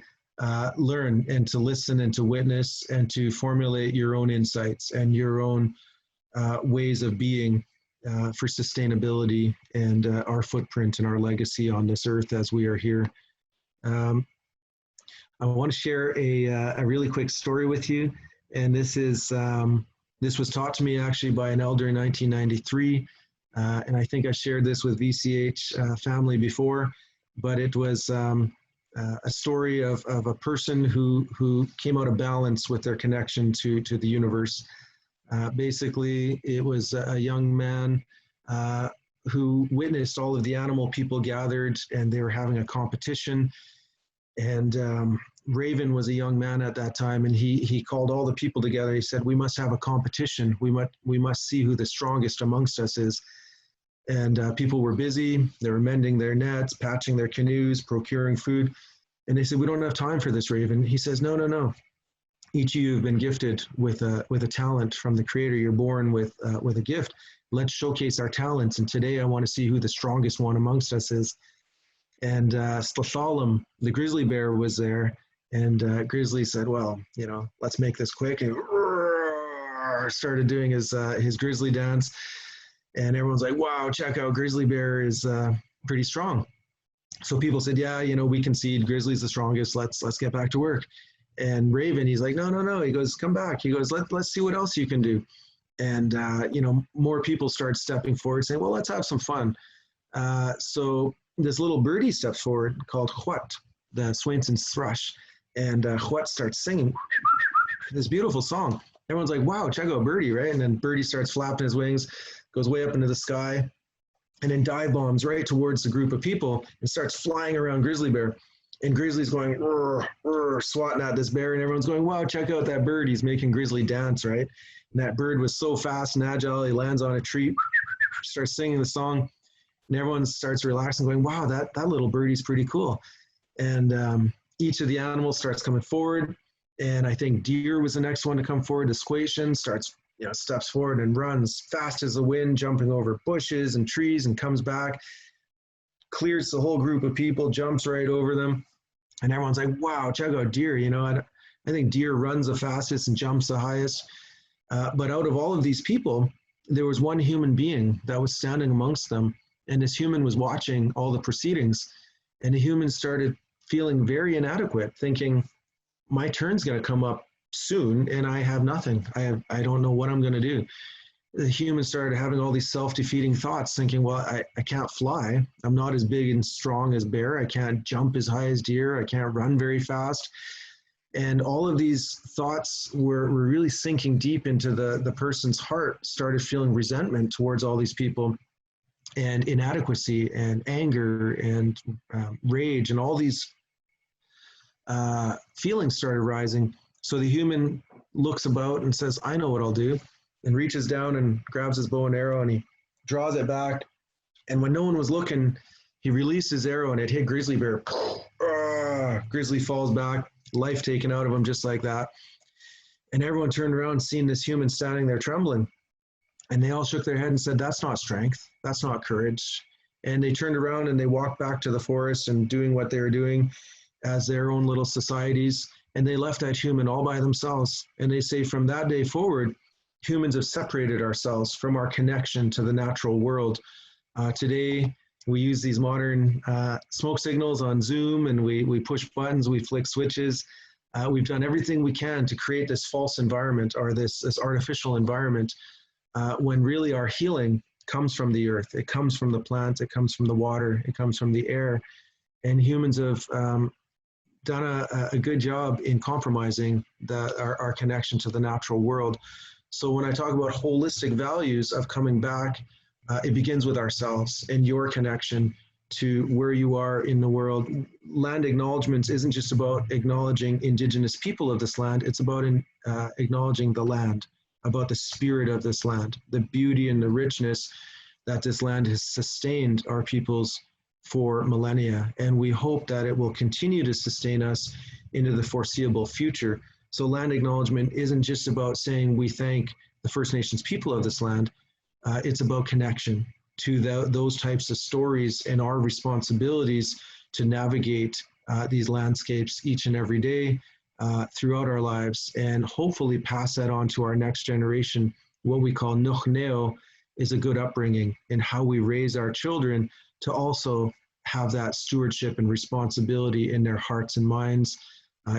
learn and to listen and to witness and to formulate your own insights and your own ways of being for sustainability and our footprint and our legacy on this earth as we are here. I want to share a really quick story with you, and this was taught to me actually by an elder in 1993. And I think I shared this with VCH family before, but it was a story of a person who came out of balance with their connection to the universe. Basically, it was a young man who witnessed all of the animal people gathered, and they were having a competition. And Raven was a young man at that time, and he called all the people together. He said, "We must have a competition. We must see who the strongest amongst us is." And people were busy. They were mending their nets, patching their canoes, procuring food. And they said, "We don't have time for this, Raven." He says, No. Each of you have been gifted with a talent from the Creator. You're born with a gift. Let's showcase our talents. And today I want to see who the strongest one amongst us is. And Slathalum, the grizzly bear, was there. And Grizzly said, "Well, let's make this quick." And started doing his grizzly dance. And everyone's like, "Wow, check out, Grizzly Bear is pretty strong." So people said, "Yeah, we concede, Grizzly's the strongest. Let's get back to work." And Raven, he's like, No. He goes, "Come back." He goes, let's see what else you can do. And more people start stepping forward, saying, "Well, let's have some fun." So this little birdie steps forward called Hwat, the Swainson's thrush, and Hwat starts singing this beautiful song. Everyone's like, "Wow, check out Birdie," right? And then Birdie starts flapping his wings, goes way up into the sky, and then dive bombs right towards the group of people and starts flying around Grizzly Bear. And Grizzly's going, swatting at this bear, and everyone's going, "Wow, check out that bird. He's making Grizzly dance," right? And that bird was so fast and agile, he lands on a tree, starts singing the song, and everyone starts relaxing, going, "Wow, that little birdie's pretty cool." And each of the animals starts coming forward, and I think deer was the next one to come forward. The Squatian steps forward and runs fast as the wind, jumping over bushes and trees, and comes back, clears the whole group of people, jumps right over them. And everyone's like, "Wow, check out deer." I think deer runs the fastest and jumps the highest. But out of all of these people, there was one human being that was standing amongst them. And this human was watching all the proceedings. And the human started feeling very inadequate, thinking, "My turn's going to come up soon and I have nothing. I don't know what I'm going to do." The human started having all these self-defeating thoughts, thinking, "Well, I can't fly. I'm not as big and strong as bear. I can't jump as high as deer. I can't run very fast." And all of these thoughts were really sinking deep into the person's heart, started feeling resentment towards all these people, and inadequacy and anger and rage, and all these feelings started rising. So the human looks about and says, "I know what I'll do," and reaches down and grabs his bow and arrow, and he draws it back. And when no one was looking, he released his arrow, and it hit Grizzly Bear. Grizzly falls back, life taken out of him just like that. And everyone turned around, seeing this human standing there trembling. And they all shook their head and said, "That's not strength. That's not courage." And they turned around and they walked back to the forest and doing what they were doing as their own little societies. And they left that human all by themselves. And they say from that day forward, humans have separated ourselves from our connection to the natural world. Today, we use these modern smoke signals on Zoom, and we push buttons, we flick switches. We've done everything we can to create this false environment, or this artificial environment, when really our healing comes from the earth. It comes from the plants, it comes from the water, it comes from the air. And humans have done a good job in compromising our connection to the natural world. So when I talk about holistic values of coming back, it begins with ourselves and your connection to where you are in the world. Land acknowledgements isn't just about acknowledging Indigenous people of this land, it's about acknowledging the land, about the spirit of this land, the beauty and the richness that this land has sustained our peoples for millennia. And we hope that it will continue to sustain us into the foreseeable future. So land acknowledgement isn't just about saying we thank the First Nations people of this land, it's about connection to those types of stories and our responsibilities to navigate these landscapes each and every day throughout our lives, and hopefully pass that on to our next generation. What we call Nuchneo is a good upbringing in how we raise our children to also have that stewardship and responsibility in their hearts and minds,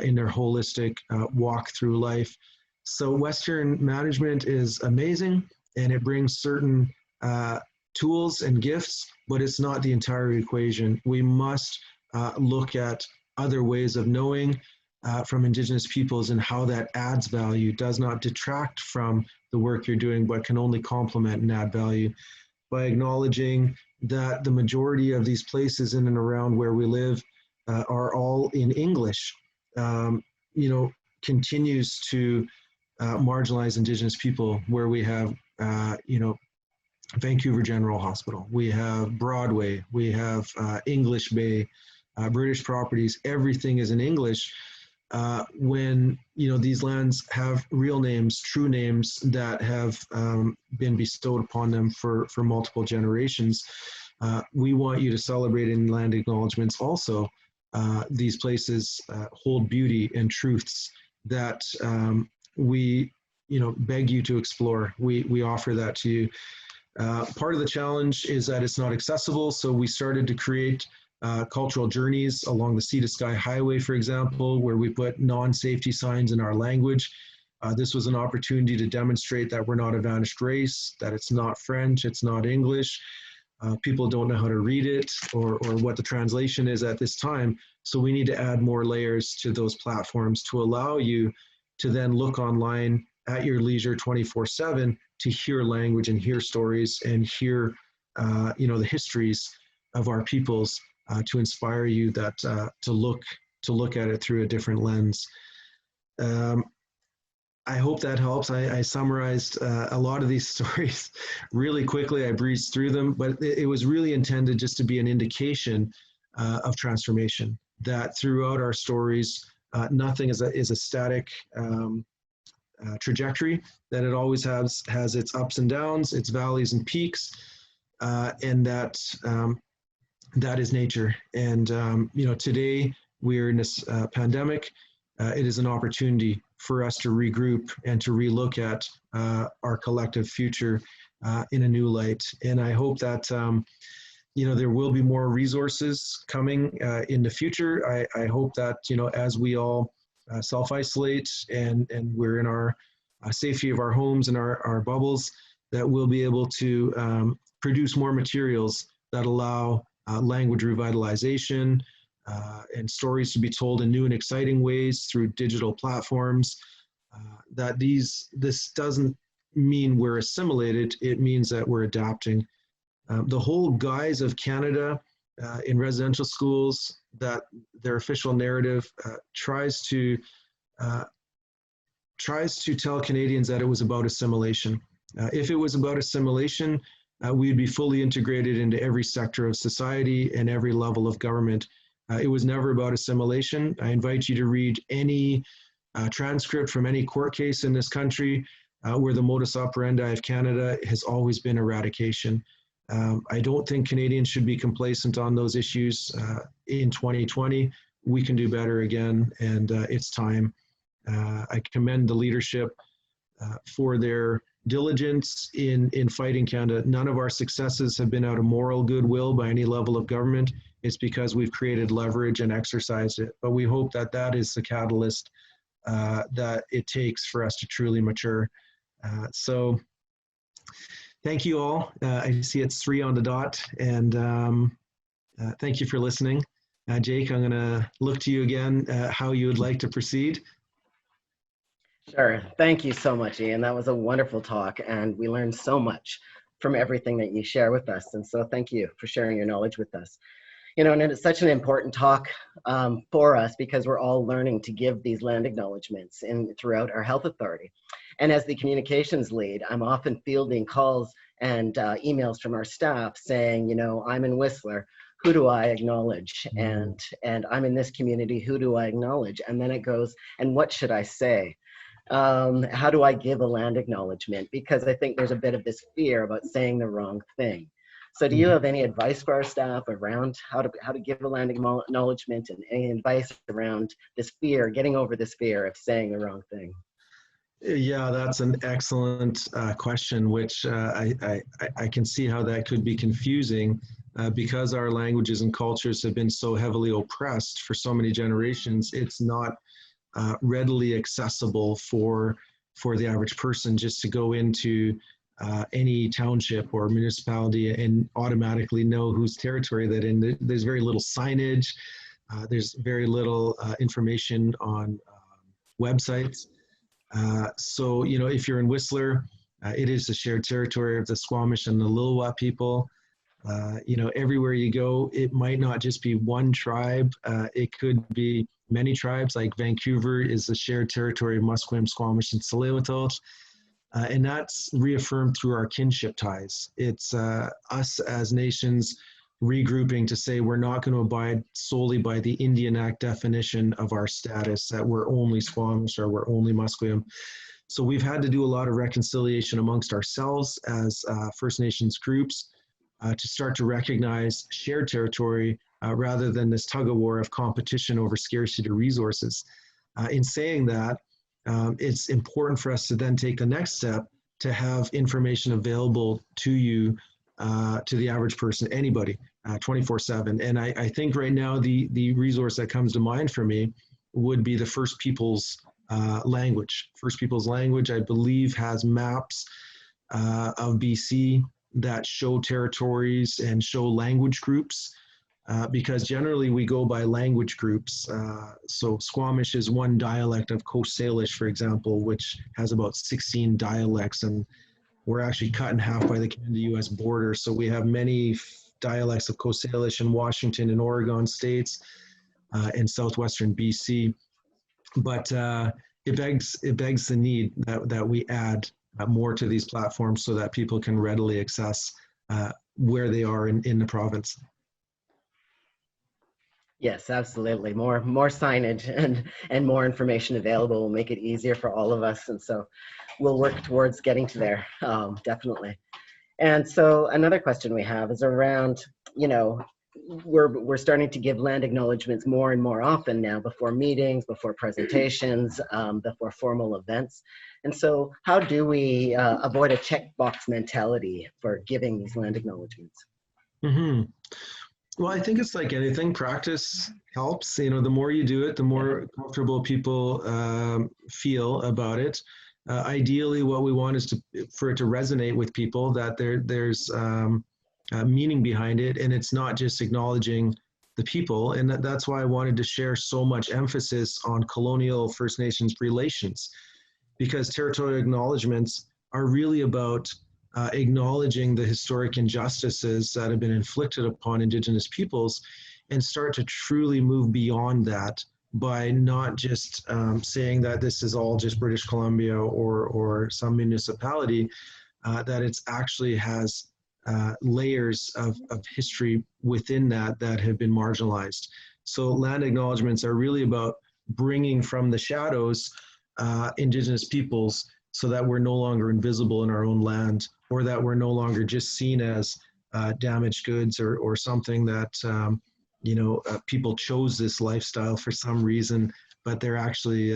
in their holistic walk through life. So Western management is amazing, and it brings certain tools and gifts, but it's not the entire equation. We must look at other ways of knowing from Indigenous peoples and how that adds value, does not detract from the work you're doing, but can only complement and add value. By acknowledging that the majority of these places in and around where we live are all in English, continues to marginalize Indigenous people, where we have, Vancouver General Hospital, we have Broadway, we have English Bay, British properties, everything is in English. When these lands have real names, true names that have been bestowed upon them for multiple generations, we want you to celebrate in land acknowledgements also. These places hold beauty and truths that we beg you to explore. We offer that to you. Part of the challenge is that it's not accessible, so we started to create cultural journeys along the Sea to Sky Highway, for example, where we put non-safety signs in our language. This was an opportunity to demonstrate that we're not a vanished race, that it's not French, it's not English. People don't know how to read it or what the translation is at this time. So we need to add more layers to those platforms to allow you to then look online at your leisure 24/7 to hear language and hear stories and hear the histories of our peoples, to inspire you that to look at it through a different lens. I hope that helps. I summarized a lot of these stories really quickly. I breezed through them, but it was really intended just to be an indication of transformation, that throughout our stories, nothing is a static trajectory, that it always has its ups and downs, its valleys and peaks, and that is nature. And today we're in this pandemic. It is an opportunity for us to regroup and to relook at our collective future in a new light. And I hope that there will be more resources coming in the future. I hope that as we all self-isolate and we're in our safety of our homes and our bubbles, that we'll be able to produce more materials that allow language revitalization and stories to be told in new and exciting ways through digital platforms. That this doesn't mean we're assimilated, it means that we're adapting. The whole guise of Canada in residential schools, that their official narrative tries to tell Canadians that it was about assimilation. If it was about assimilation, we'd be fully integrated into every sector of society and every level of government. It was never about assimilation. I invite you to read any transcript from any court case in this country where the modus operandi of Canada has always been eradication. I don't think Canadians should be complacent on those issues in 2020. We can do better again, and it's time. I commend the leadership for their diligence in fighting Canada. None of our successes have been out of moral goodwill by any level of government. It's because we've created leverage and exercised it. But we hope that that is the catalyst that it takes for us to truly mature. So thank you all. I see it's 3 on the dot, and thank you for listening. Jake, I'm going to look to you again, how you would like to proceed. Sure. Thank you so much, Ian. That was a wonderful talk, and we learned so much from everything that you share with us. And so thank you for sharing your knowledge with us. You know, and it's such an important talk for us because we're all learning to give these land acknowledgements throughout our health authority. And as the communications lead, I'm often fielding calls and emails from our staff saying, you know, I'm in Whistler, who do I acknowledge? And I'm in this community, who do I acknowledge? And then it goes, and what should I say? How do I give a land acknowledgement? Because I think there's a bit of this fear about saying the wrong thing. So do you have any advice for our staff around how to give a land acknowledgement, and any advice around this fear, getting over this fear of saying the wrong thing? Yeah, that's an excellent question, which I can see how that could be confusing because our languages and cultures have been so heavily oppressed for so many generations. It's not readily accessible for the average person just to go into any township or municipality and automatically know whose territory that in. There's very little signage. There's very little information on websites. So, you know, if you're in Whistler, it is the shared territory of the Squamish and the Lil'wat people. You know, everywhere you go, it might not just be one tribe. It could be many tribes, like Vancouver is the shared territory of Musqueam, Squamish, and Tsleil-Waututh. And that's reaffirmed through our kinship ties. It's us as nations regrouping to say we're not going to abide solely by the Indian Act definition of our status, that we're only Squamish or we're only Musqueam. So we've had to do a lot of reconciliation amongst ourselves as First Nations groups to start to recognize shared territory rather than this tug of war of competition over scarcity of resources. In saying that, it's important for us to then take the next step to have information available to you, to the average person, anybody, 24/7. And I think right now the resource that comes to mind for me would be the First Peoples language. First Peoples language, I believe, has maps of BC that show territories and show language groups. Because generally we go by language groups. So Squamish is one dialect of Coast Salish, for example, which has about 16 dialects, and we're actually cut in half by the Canada-US border. So we have many dialects of Coast Salish in Washington and Oregon states and southwestern BC. But it begs the need that we add more to these platforms so that people can readily access where they are in the province. Yes, absolutely. More signage and more information available will make it easier for all of us. And so we'll work towards getting to there, definitely. And so another question we have is around, you know, we're starting to give land acknowledgements more and more often now, before meetings, before presentations, before formal events. And so how do we avoid a checkbox mentality for giving these land acknowledgements? Mm-hmm. Well, I think it's like anything, practice helps. You know, the more you do it, the more comfortable people feel about it. Ideally, what we want is for it to resonate with people, that there's meaning behind it, and it's not just acknowledging the people. And that's why I wanted to share so much emphasis on Colonial First Nations relations, because territorial acknowledgements are really about acknowledging the historic injustices that have been inflicted upon Indigenous peoples, and start to truly move beyond that by not just saying that this is all just British Columbia or some municipality, that it's actually has layers of history within that have been marginalized. So land acknowledgements are really about bringing from the shadows Indigenous peoples, so that we're no longer invisible in our own land, or that we're no longer just seen as damaged goods or something that, you know, people chose this lifestyle for some reason, but they're actually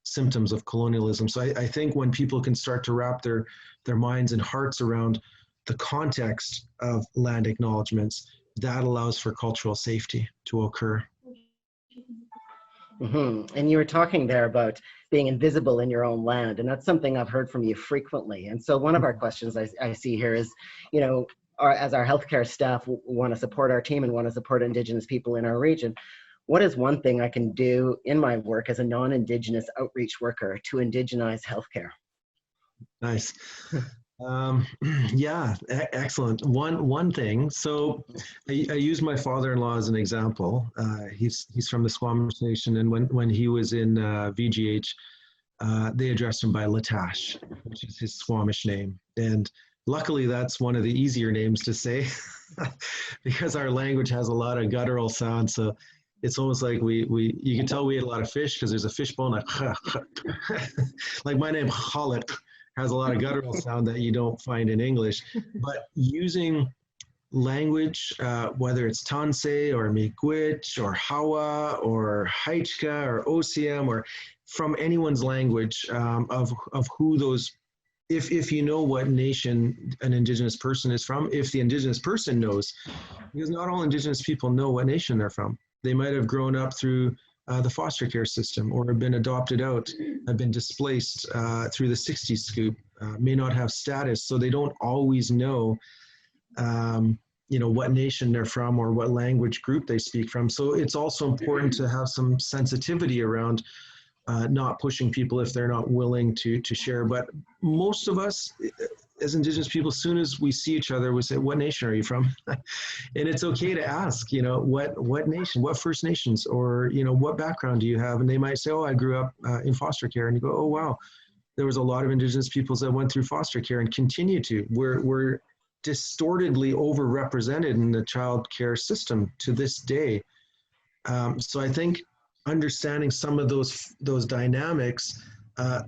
symptoms of colonialism. So I think when people can start to wrap their minds and hearts around the context of land acknowledgements, that allows for cultural safety to occur. And you were talking there about being invisible in your own land, and that's something I've heard from you frequently. And so one of our questions I see here is, you know, as our healthcare staff want to support our team and want to support Indigenous people in our region, what is one thing I can do in my work as a non-Indigenous outreach worker to indigenize healthcare? Nice. Yeah, excellent. One thing. So I use my father-in-law as an example. He's from the Squamish Nation, and when he was in VGH, they addressed him by Latash, which is his Squamish name. And luckily, that's one of the easier names to say because our language has a lot of guttural sounds. So it's almost like you can tell we ate a lot of fish because there's a fishbone like my name Khalid has a lot of guttural sound that you don't find in English. But using language, whether it's Tansei or Miigwech or Hawa or Haichka or Osiem or from anyone's language of who those, if you know what nation an Indigenous person is from, if the Indigenous person knows, because not all Indigenous people know what nation they're from. They might have grown up through the foster care system or have been adopted out, have been displaced through the 60s scoop, may not have status, so they don't always know what nation they're from or what language group they speak from. So it's also important to have some sensitivity around not pushing people if they're not willing to share. But most of us, as Indigenous people, as soon as we see each other, we say, "What nation are you from?" And it's okay to ask, what nation, what First Nations, or what background do you have? And they might say, "Oh, I grew up in foster care," and you go, "Oh, wow, there was a lot of Indigenous peoples that went through foster care and continue to. We're distortedly overrepresented in the child care system to this day." So I think understanding some of those dynamics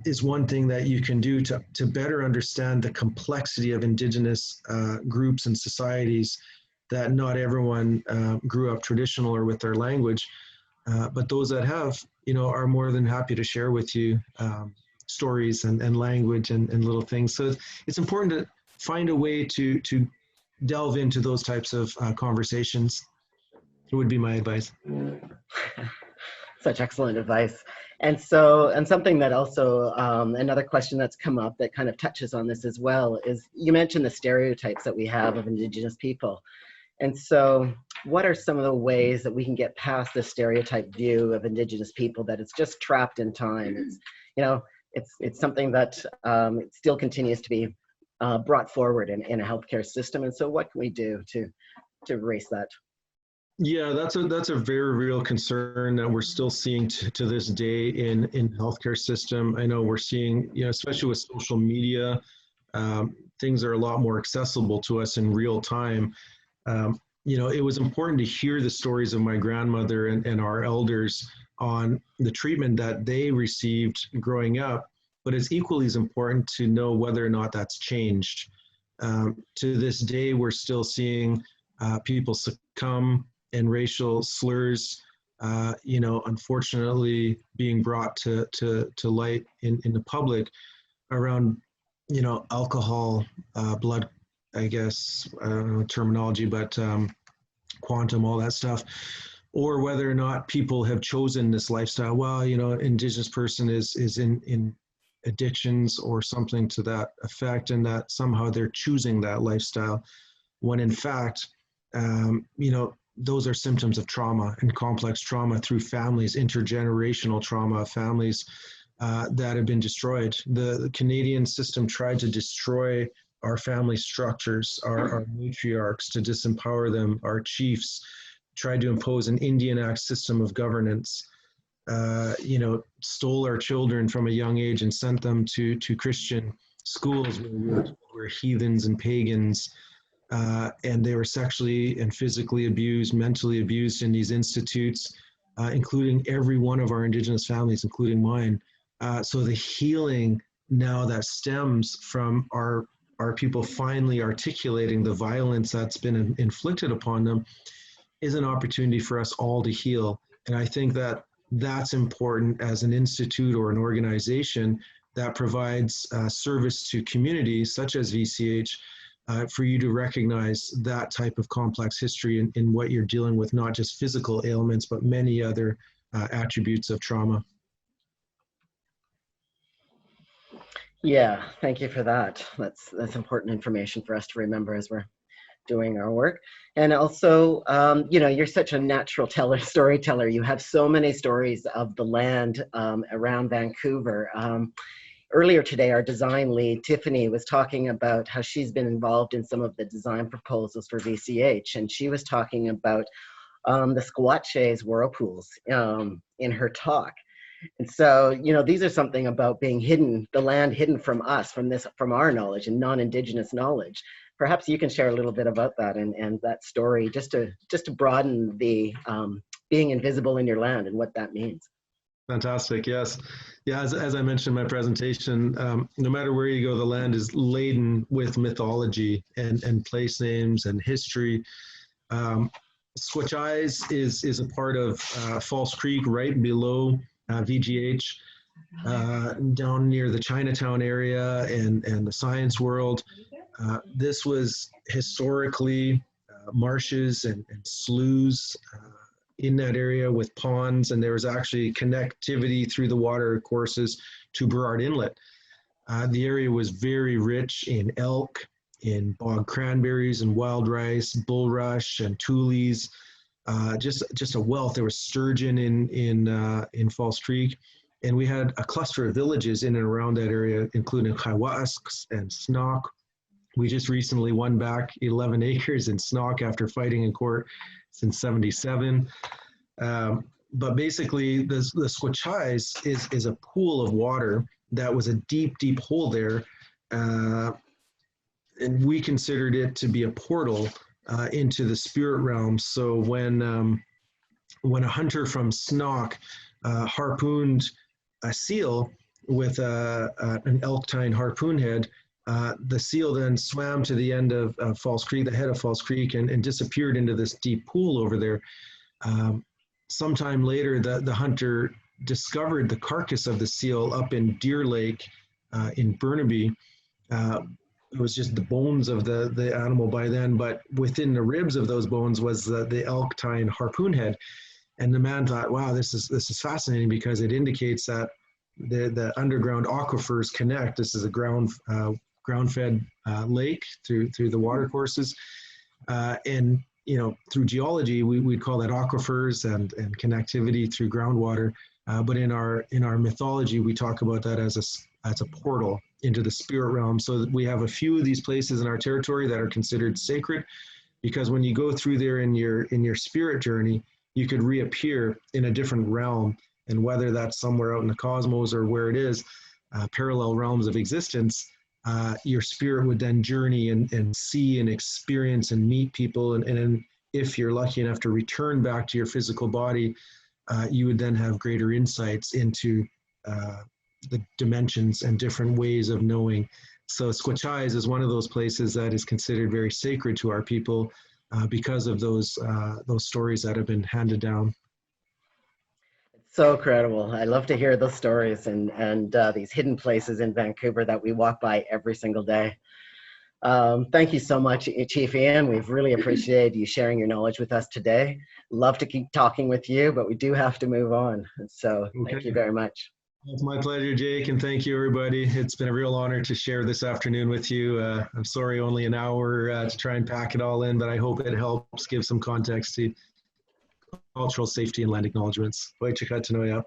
is one thing that you can do to better understand the complexity of Indigenous groups and societies, that not everyone grew up traditional or with their language, but those that have, are more than happy to share with you stories and language and little things. So it's important to find a way to delve into those types of conversations. It would be my advice. Such excellent advice. And something that also, another question that's come up that kind of touches on this as well is, you mentioned the stereotypes that we have of Indigenous people. And so what are some of the ways that we can get past the stereotype view of Indigenous people, that it's just trapped in time? It's something that it still continues to be brought forward in a healthcare system. And so what can we do to erase that? Yeah, that's a very real concern that we're still seeing to this day in healthcare system. I know we're seeing, especially with social media, things are a lot more accessible to us in real time. It was important to hear the stories of my grandmother and our elders on the treatment that they received growing up, but it's equally as important to know whether or not that's changed. To this day, we're still seeing people succumb, and racial slurs, unfortunately being brought to light in the public around, alcohol, blood, I guess, I don't know terminology, but quantum, all that stuff, or whether or not people have chosen this lifestyle. Well, Indigenous person is in addictions or something to that effect, and that somehow they're choosing that lifestyle, when in fact, those are symptoms of trauma and complex trauma through families, intergenerational trauma, families that have been destroyed. The Canadian system tried to destroy our family structures, our matriarchs, to disempower them, our chiefs, tried to impose an Indian Act system of governance, stole our children from a young age and sent them to Christian schools where we're heathens and pagans. And they were sexually and physically abused, mentally abused in these institutes, including every one of our Indigenous families, including mine. So the healing now that stems from our people finally articulating the violence that's been inflicted upon them is an opportunity for us all to heal. And I think that that's important as an institute or an organization that provides service to communities such as VCH, for you to recognize that type of complex history in what you're dealing with, not just physical ailments, but many other attributes of trauma. Yeah, thank you for that. That's important information for us to remember as we're doing our work. And also, you know, you're such a natural storyteller. You have so many stories of the land around Vancouver. Earlier today, our design lead, Tiffany, was talking about how she's been involved in some of the design proposals for VCH. And she was talking about the Squatches whirlpools in her talk. And so, you know, these are something about being hidden, the land hidden from us, from our knowledge and non-Indigenous knowledge. Perhaps you can share a little bit about that and that story, just to broaden the being invisible in your land and what that means. Fantastic. Yes. Yeah. As I mentioned in my presentation, no matter where you go, the land is laden with mythology and place names and history. Squatchais is a part of False Creek, right below VGH, down near the Chinatown area and the science world. This was historically marshes and sloughs in that area with ponds, and there was actually connectivity through the water courses to Burrard Inlet. The area was very rich in elk, in bog cranberries and wild rice, bulrush and tules, just a wealth. There was sturgeon in False Creek, and we had a cluster of villages in and around that area, including Hiwasks and Snock. We just recently won back 11 acres in Snock after fighting in court since '77. But basically, the Squatchais is a pool of water that was a deep, deep hole there. And we considered it to be a portal into the spirit realm. So when a hunter from Snock harpooned a seal with an elk tine harpoon head, the seal then swam to the end of False Creek, the head of False Creek, and disappeared into this deep pool over there. Sometime later, the hunter discovered the carcass of the seal up in Deer Lake in Burnaby. It was just the bones of the animal by then, but within the ribs of those bones was the elk tine harpoon head. And the man thought, wow, this is fascinating because it indicates that the underground aquifers connect. This is a ground-fed lake through the water courses. And you know, through geology, we'd call that aquifers and connectivity through groundwater. But in our mythology, we talk about that as a portal into the spirit realm. So that we have a few of these places in our territory that are considered sacred, because when you go through there in your spirit journey, you could reappear in a different realm. And whether that's somewhere out in the cosmos or where it is, parallel realms of existence, your spirit would then journey and see and experience and meet people. And if you're lucky enough to return back to your physical body, you would then have greater insights into the dimensions and different ways of knowing. So Squatchais is one of those places that is considered very sacred to our people because of those stories that have been handed down. So incredible. I love to hear those stories and these hidden places in Vancouver that we walk by every single day. Thank you so much, Chief Ian. We've really appreciated you sharing your knowledge with us today. Love to keep talking with you, but we do have to move on. So thank you very much. It's my pleasure, Jake, and thank you, everybody. It's been a real honor to share this afternoon with you. I'm sorry, only an hour to try and pack it all in, but I hope it helps give some context to cultural safety and land acknowledgements. Wai chika tanoia.